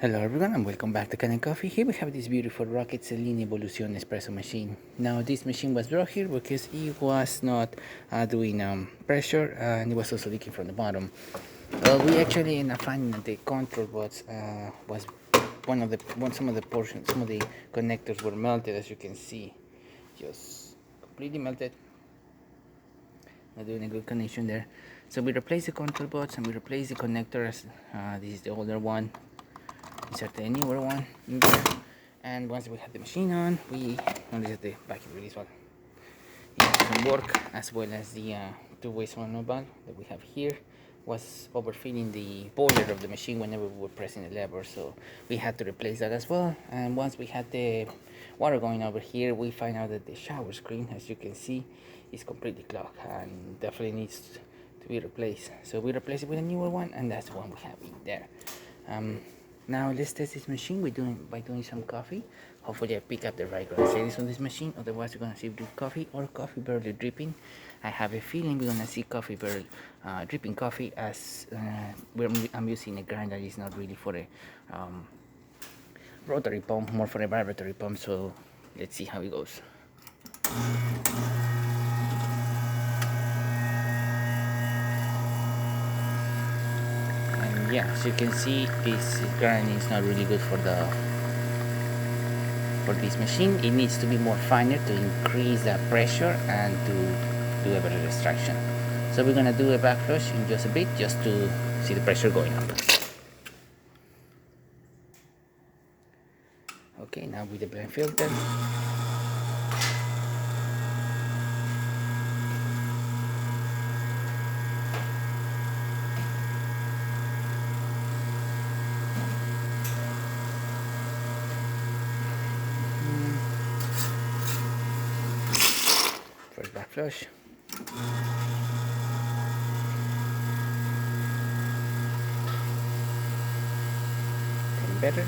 Hello everyone and welcome back to Kanen Coffee. Here we have this beautiful Rocket Celine Evolution Espresso machine. Now this machine was brought here because it was not doing pressure and it was also leaking from the bottom. We actually ended up finding that the control was some of the connectors were melted, as you can see, just completely melted. Not doing a good connection there. So we replaced the control box and we replaced the connectors. This is the older one. Insert the newer one in there, and once we had the machine on, we noticed the vacuum release valve. It had some work, as well as the two-way solenoid valve that we have here was overfilling the boiler of the machine whenever we were pressing the lever, so we had to replace that as well. And once we had the water going over here, we find out that the shower screen, as you can see, is completely clogged and definitely needs to be replaced. So we replaced it with a newer one, and that's the one we have in there. Now let's test this machine by doing some coffee. Hopefully I pick up the right gradients on this machine, otherwise we're gonna see coffee or coffee barrel dripping. I have a feeling we're gonna see coffee barrel dripping coffee, as I'm using a grinder that is not really for a rotary pump, more for a vibratory pump, so let's see how it goes. Yeah, as you can see, this grinding is not really good for this machine. It needs to be more finer to increase the pressure and to do a better extraction. So we're gonna do a back flush in just a bit, just to see the pressure going up. Okay, now with the blend filter. First back flush. Getting better.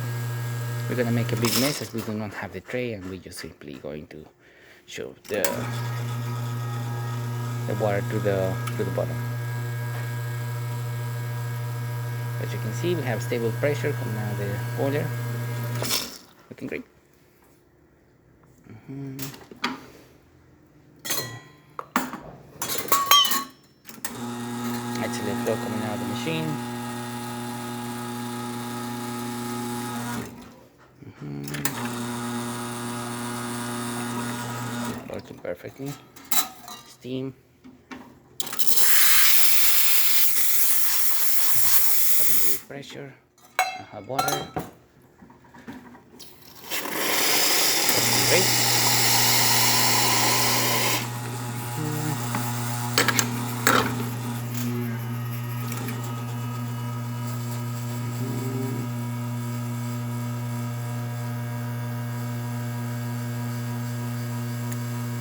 We're gonna make a big mess as we do not have the tray, and we're just simply going to shove the water to the bottom. As you can see, we have stable pressure coming out of the boiler. Looking great. Excellent flow coming out of the machine. Working perfectly. Steam. Having good pressure. Hot water. Working great.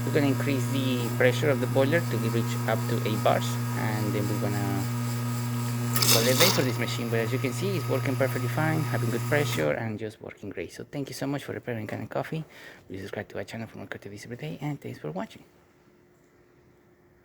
We're going to increase the pressure of the boiler to reach up to 8 bars, and then we're going to call it a day for this machine. But as you can see, it's working perfectly fine, having good pressure and just working great. So thank you so much for repairing Kanen Coffee. Please subscribe to our channel for more coffee every day, and thanks for watching.